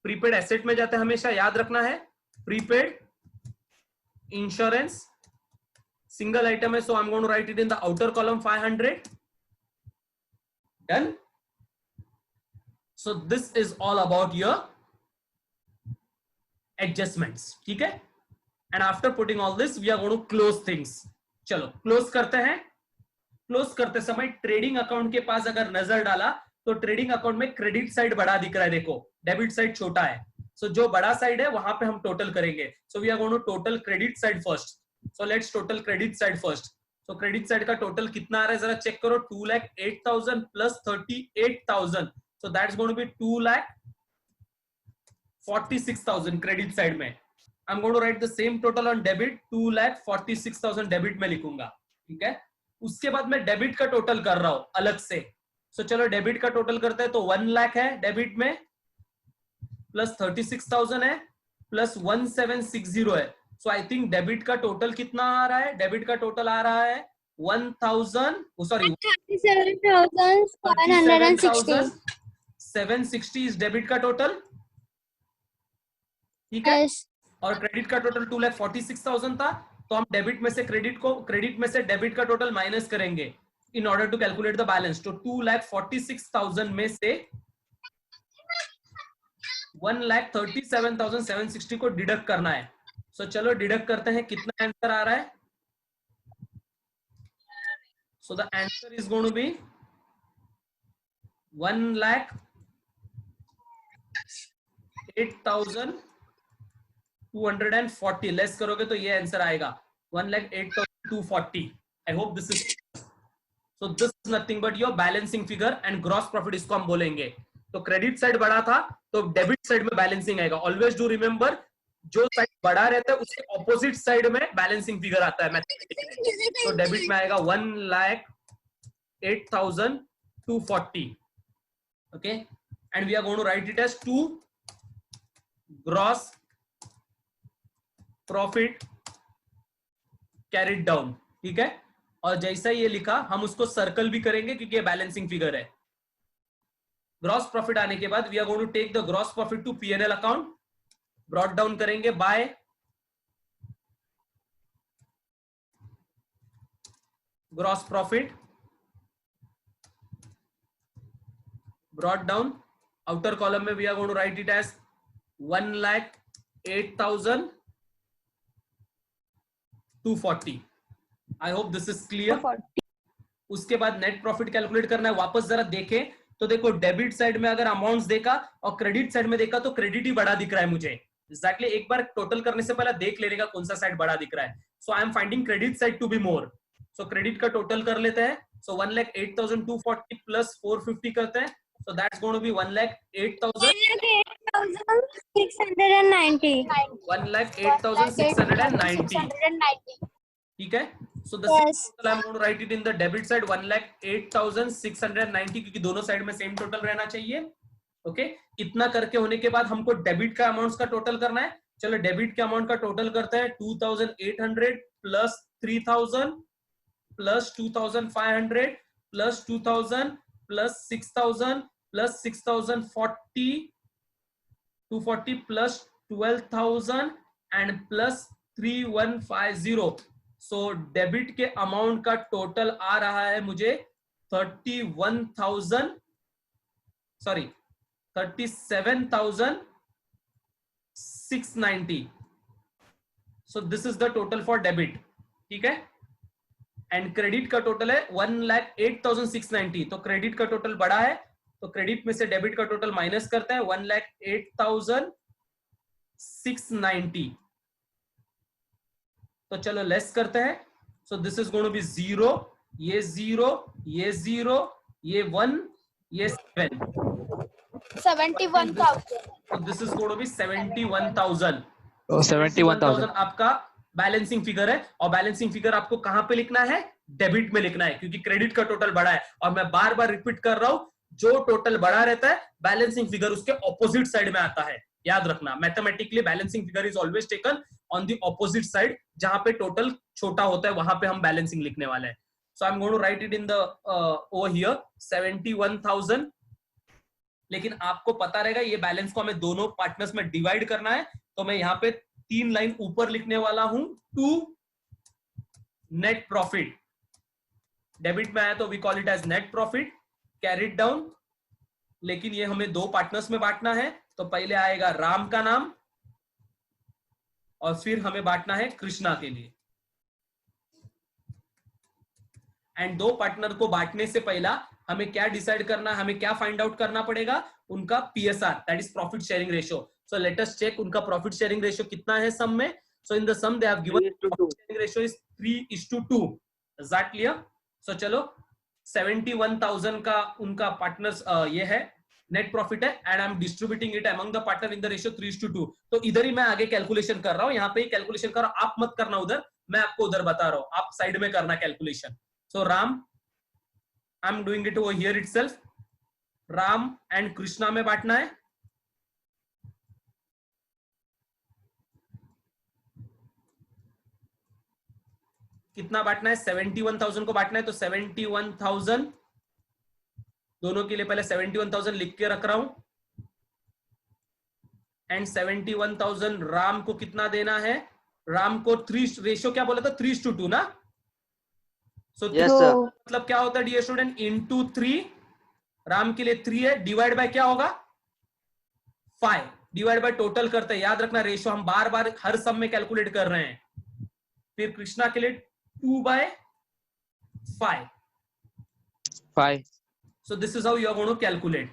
A: प्रीपेड एसेट में जाते हैं, हमेशा याद रखना है. प्रीपेड इंश्योरेंस सिंगल आइटम है, so I am going to write it in the outer column 500. Done. So this is all about your adjustments. ठीक है. And after putting all this we are going to close things. चलो close करते हैं. Close करते समय trading account के पास अगर नजर डाला तो ट्रेडिंग अकाउंट में क्रेडिट साइड बड़ा दिख रहा है. देखो डेबिट साइड छोटा है. सो जो बड़ा साइड है वहां पे हम टोटल करेंगे. So we are going to total credit side first. So let's total credit side first. So credit side का टोटल कितना आ रहा है जरा चेक करो. 2,08,000 plus 38,000. So that's going to be 2,46,000 credit side में. I am going to write the same total on debit. 2,46,000 debit में लिखूंगा. ठीक है. उसके बाद मैं डेबिट का टोटल कर रहा हूं अलग से. सो चलो डेबिट का टोटल करते हैं. तो 1 लाख है डेबिट में, प्लस 36,000 है, प्लस 1,760 है. सो आई थिंक डेबिट का टोटल कितना आ रहा है? डेबिट का टोटल आ रहा है 37,760 इज डेबिट का टोटल. ठीक है. और क्रेडिट का टोटल 2,46,000 था. तो हम डेबिट में से क्रेडिट में से डेबिट का टोटल माइनस करेंगे in order to calculate the balance. तो 2,46,000 में से 1,37,760 को डिडक्ट करना है. सो चलो डिडक्ट करते हैं. कितना आंसर आ रहा है? So the answer is going to be 1,08,240. Less करोगे तो ये आंसर आएगा 1,08,240. I hope this is. So this is nothing but your balancing figure and gross profit इसको हम बोलेंगे. तो क्रेडिट साइड बड़ा था तो डेबिट साइड में बैलेंसिंग आएगा. ऑलवेज डू रिमेंबर, जो साइड बड़ा रहता है उसके ऑपोजिट साइड में बैलेंसिंग फिगर आता है. तो डेबिट में आएगा 1,08,240. Okay. And we are going to write it as 2 gross profit carried down. ठीक है. और जैसा ये लिखा हम उसको सर्कल भी करेंगे क्योंकि ये बैलेंसिंग फिगर है. ग्रॉस प्रॉफिट आने के बाद we are going to take the gross profit to P&L account. Brought down करेंगे by gross profit brought down. Outer column में we are going to write it as 1,08,240. I hope this is clear. उसके बाद net profit calculate करना है. वापस जरा देखें तो देखो डेबिट साइड में अगर अमाउंट्स देखा और क्रेडिट साइड में देखा तो क्रेडिट ही बड़ा दिख रहा है मुझे. एग्जैक्टली एक बार टोटल करने से पहले देख लेने का कौन सा साइड बड़ा दिख रहा है. So I am finding credit side to be more. So credit का टोटल कर लेते हैं. सो 1,08,240 प्लस 450 करते हैं. So that's going to be
C: 1,08,690.
A: 1,08,690. ठीक है. So the
E: Yes.
A: total I'm going to write it in the debit side 1,08,690 क्योंकि दोनों साइड में सेम टोटल रहना चाहिए. ओके इतना करके होने के बाद हमको डेबिट का अमाउंट का टोटल करना है. चलो डेबिट के अमाउंट का टोटल करते हैं. 2,800 plus 3,000 plus 2,500 plus 2,000 plus 6,000 plus 6,040 240 plus 12,000 and plus 3,150. So debit के अमाउंट का टोटल आ रहा है मुझे 37,690. सो this is the total for debit. ठीक है. एंड क्रेडिट का टोटल है 1,08,690. तो क्रेडिट का टोटल बड़ा है तो क्रेडिट में से डेबिट का टोटल माइनस करते हैं. 1,08,690. तो चलो लेस करते हैं. So this is going to be 0, ये 0, ये 0, ये 1, ये 7.
E: 71,000.
A: तो this is going to be 71,000.
D: 71,000
A: आपका बैलेंसिंग फिगर है. और बैलेंसिंग फिगर आपको कहां पे लिखना है? डेबिट में लिखना है क्योंकि क्रेडिट का टोटल बड़ा है. और मैं बार बार रिपीट कर रहा हूं, जो टोटल बड़ा रहता है बैलेंसिंग फिगर उसके ऑपोजिट साइड में आता है. याद रखना, mathematically balancing figure is always taken on the opposite side. जहां पे टोटल छोटा होता है वहां पे हम बैलेंसिंग लिखने वाले हैं. So I am going to write it in the over here 71,000. लेकिन आपको पता रहेगा ये बैलेंस को हमें दोनों पार्टनर्स में डिवाइड करना है. तो मैं यहाँ पे 3 लाइन ऊपर लिखने वाला हूं. To net profit. डेबिट में आया तो we call it as net profit. Carried down. लेकिन ये हमें 2 पार्टनर्स में बांटना है. तो पहले आएगा राम का नाम और फिर हमें बांटना है कृष्णा के लिए. एंड 2 पार्टनर को बांटने से पहला हमें क्या डिसाइड करना है, हमें क्या फाइंड आउट करना पड़ेगा? उनका PSR, that is profit sharing ratio. So let us check उनका प्रॉफिट शेयरिंग रेशियो कितना है सम में. So in the sum they have given sharing ratio is 3:2. Is that clear? So चलो 71,000 का उनका पार्टनर्स ये है नेट प्रॉफिट है. And I am distributing it among the partner in the ratio 3:2. तो इधर ही मैं आगे कैलकुलेशन कर रहा हूं. यहाँ पे ही कैलकुलेशन कर रहा हूं. आप मत करना उधर, मैं आपको उधर बता रहा हूं. आप साइड में करना calculation. So Ram, I am doing it over here itself. Ram and Krishna में बांटना है. कितना बांटना है? 71,000 को बांटना है. तो 71,000 दोनों के लिए पहले 71,000 लिख के रख रहा हूं. एंड 71,000 राम को कितना देना है? राम को 3 रेशियो क्या बोला था? 3:2 ना. सो मतलब क्या होता है डियर स्टूडेंट? इनटू 3. राम के लिए 3 है. डिवाइड बाय क्या होगा? 5. डिवाइड बाय टोटल करते हैं. याद रखना रेशियो हम बार बार हर सम में कैलकुलेट कर रहे हैं. फिर कृष्णा के लिए 2/5. So this is how you are going to calculate.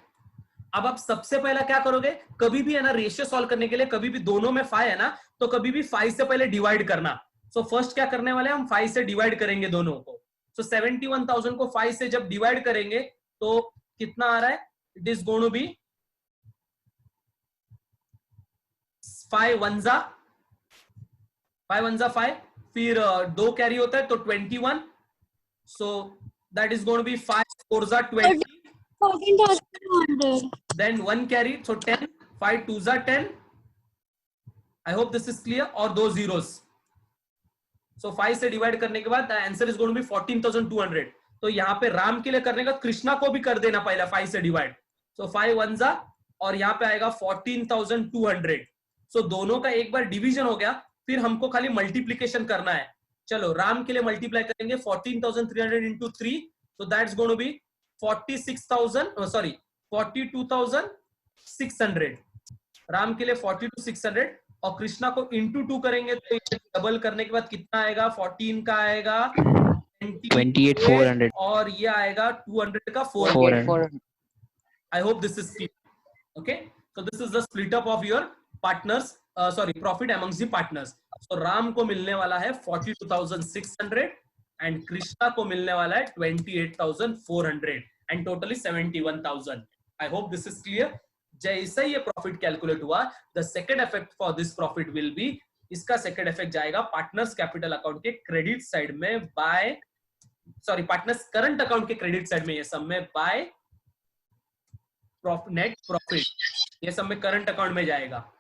A: अब आप सबसे पहला क्या करोगे? कभी भी है ना रेशियो सॉल्व करने के लिए, कभी भी दोनों में 5 है ना, तो कभी भी 5 से पहले डिवाइड करना. सो फर्स्ट क्या करने वाले हैं हम? 5 से डिवाइड करेंगे दोनों को. सो 71,000 को 5 से जब डिवाइड करेंगे तो कितना आ रहा है? It is going to be 5 1 जा 5. फिर 2 कैरी होता है तो 21. So that is going to be 5 4 जा 20.
E: 14,200.
A: Then 1 carry, so 10. 5 2 जा 10. I hope this is clear. और 2 zeros. So 5 से डिवाइड करने के बाद the answer is going to be 14,200. तो यहाँ पे राम के लिए करने का कृष्णा को भी कर देना पहला 5 से डिवाइड. So 5 1 जा और यहाँ पे आएगा 14,200. So दोनों का एक बार डिवीजन हो गया. फिर हमको खाली मल्टीप्लीकेशन करना है. चलो राम के लिए मल्टीप्लाई करेंगे 14,300 into 3, so that's going to be 46,000 sorry 42,600. Ram के लिए 42,600 और कृष्णा को इंटू 2 करेंगे तो डबल करने के बाद कितना आएगा, 14 का आएगा
D: 28,400
A: और ये आएगा 200 का
D: 400.
A: I hope this is clear. Okay, so this is the split up of your partners, profit amongst the partners. So Ram को मिलने वाला है 42,600 and कृष्णा को मिलने वाला है 28,400 and totally 71,000. I hope this is clear. जैसे ही ये प्रॉफिट कैलकुलेट हुआ, the second effect for this profit will be, इसका सेकंड इफेक्ट जाएगा पार्टनर्स कैपिटल अकाउंट के क्रेडिट साइड में पार्टनर्स करंट अकाउंट के क्रेडिट साइड में, ये सब में बाय नेट प्रॉफिट, ये सब में करंट अकाउंट में जाएगा.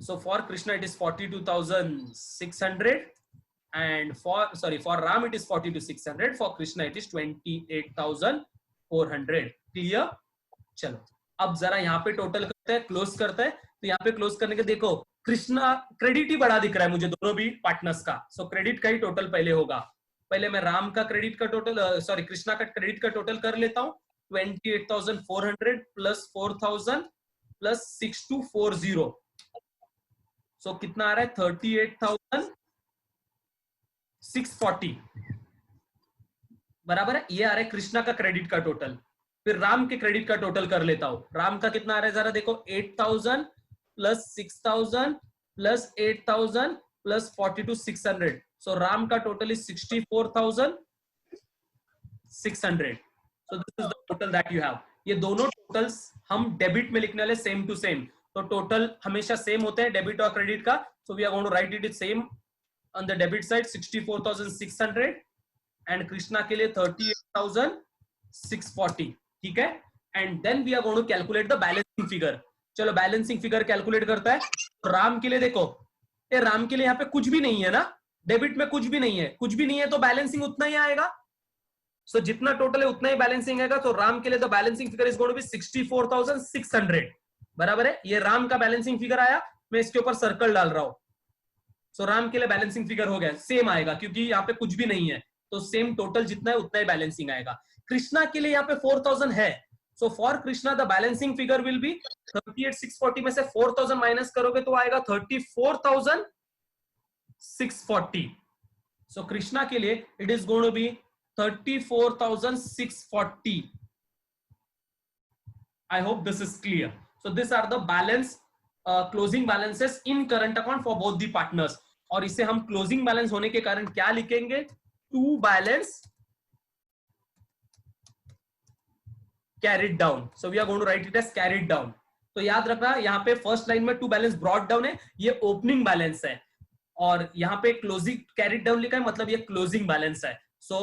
A: So for Krishna it is 42,600 and for Ram it is 42,600, for Krishna it is 28,400. Clear? चलो अब जरा यहाँ पे टोटल करते हैं, क्लोज करते हैं. तो यहाँ पे क्लोज करने के देखो कृष्णा क्रेडिट ही बड़ा दिख रहा है मुझे दोनों भी पार्टनर्स का. सो क्रेडिट का ही टोटल पहले होगा. पहले मैं राम का क्रेडिट का टोटल कृष्णा का क्रेडिट का टोटल कर लेता हूँ. 28,400 प्लस 4,000 प्लस 6,240. सो कितना आ रहा है, 38,640 बराबर है. ये आ रहा है कृष्णा का क्रेडिट का टोटल. फिर राम के क्रेडिट का टोटल कर लेता हूं. राम का कितना आ रहा है जरा देखो, 8,000 plus 6,000 plus 8,000 plus 42,600. So Ram का total is 64,600. So this is the total that you have. ये दोनों टोटल्स हम डेबिट में लिखने वाले सेम टू सेम. तो टोटल हमेशा सेम होते हैं डेबिट और क्रेडिट का. So we are going to write it same on the debit side 64,600 and Krishna के लिए 38,640. ठीक है. And then we are going to calculate the balancing figure. चलो बैलेंसिंग फिगर कैलकुलेट करता है. राम के लिए देखो, ये राम के लिए यहाँ पे कुछ भी नहीं है ना, डेबिट में कुछ भी नहीं है. कुछ भी नहीं है तो बैलेंसिंग उतना ही आएगा. सो जितना टोटल है उतना ही बैलेंसिंग आएगा. तो राम के लिए the balancing figure is going to be 64,600 बराबर है. ये राम का बैलेंसिंग फिगर आया, मैं इसके ऊपर सर्कल डाल रहा हूं. सो राम के लिए बैलेंसिंग फिगर हो गया, सेम आएगा क्योंकि यहाँ पे कुछ भी नहीं है. तो सेम टोटल जितना है उतना ही बैलेंसिंग आएगा. कृष्णा के लिए यहाँ पे 4,000 है. So for Krishna the balancing figure will be 38,640 में से 4,000 माइनस करोगे तो आएगा 34,640. सो कृष्णा के लिए it is going to be 34,640. I hope this is clear. So these are the balance closing balances in current account for both the partners. और इसे हम closing balance होने के कारण क्या लिखेंगे, to balance carried down. So we are going to write it as carried down. तो याद रखना यहाँ पे फर्स्ट लाइन में to balance brought down है, ये opening balance है. और यहाँ पे closing carried down लिखा है, मतलब ये closing balance है. So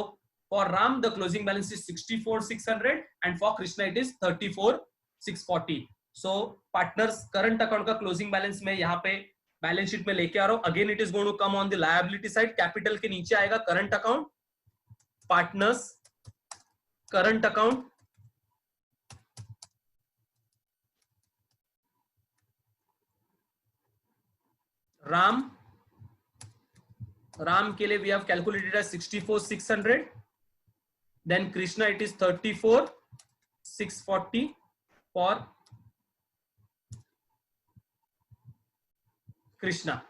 A: for Ram the closing balance is 64,600 and for Krishna it is 34,640. So partners current account का closing balance में यहाँ पे बैलेंस शीट में लेके आ रहा हूं. Again it is going to come on the liability side. Capital के नीचे आएगा current account, partners current account, Ram के लिए we have calculated as 64,600. Then Krishna it is 34,640 for Krishna.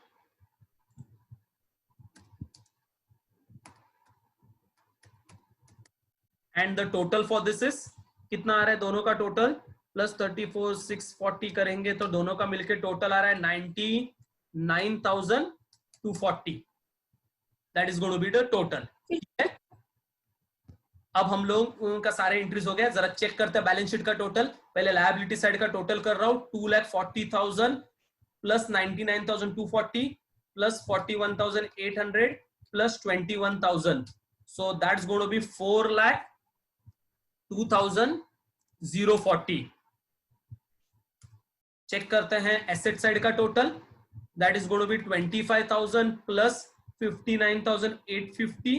A: And the total for this is कितना आ रहा है, दोनों का टोटल प्लस 34,640 करेंगे तो दोनों का मिलके टोटल आ रहा है 99,240. That is going to be the total. ठीक है, अब हम लोग का सारे एंट्रीज हो गया. जरा चेक करते हैं बैलेंस शीट का टोटल. पहले लायबिलिटी साइड का टोटल कर रहा हूं. 2,40,000 plus 99,240 plus 41,800 plus 21,000. So that's going to be 4,02,040. Check करते हैं एसेट साइड का total. That is going to be 25,000 plus 59,850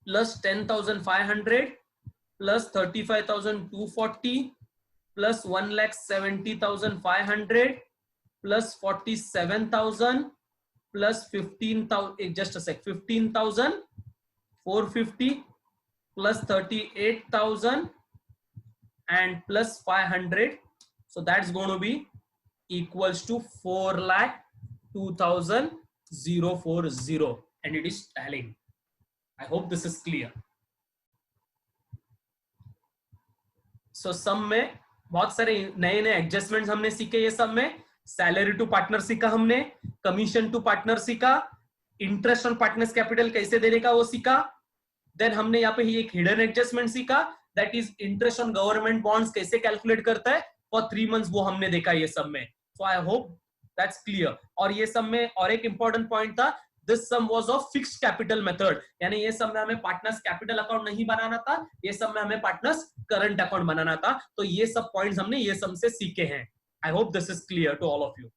A: plus 10,500 plus 35,240 plus 1,70,500 plus 47,000 plus 15,000, just a sec, 15,450 plus 38,000 and plus 500. So that's going to be equals to 4,02,040 and it is tallying. I hope this is clear. So सम में बहुत सारे नए नए adjustments हमने सीखे। ये सब में सैलरी टू पार्टनर सीखा हमने, कमीशन टू पार्टनर सीखा, इंटरेस्ट ऑन पार्टनर्स कैपिटल कैसे देने का वो सीखा। देन हमने यहाँ पे ही एक हिडन एडजस्टमेंट सीखा, that is interest on government bonds कैसे कैलकुलेट करता है फॉर 3 months, वो हमने देखा ये सब में। So I hope that's clear. और ये सब में और एक इंपॉर्टेंट पॉइंट था, this sum was of fixed capital method, यानी ये सब में हमें पार्टनर्स कैपिटल अकाउंट नहीं बनाना था, ये सब में हमें पार्टनर्स करंट अकाउंट बनाना था। तो ये सब पॉइंट्स हमने ये सब से सीखे हैं। I hope this is clear to all of you.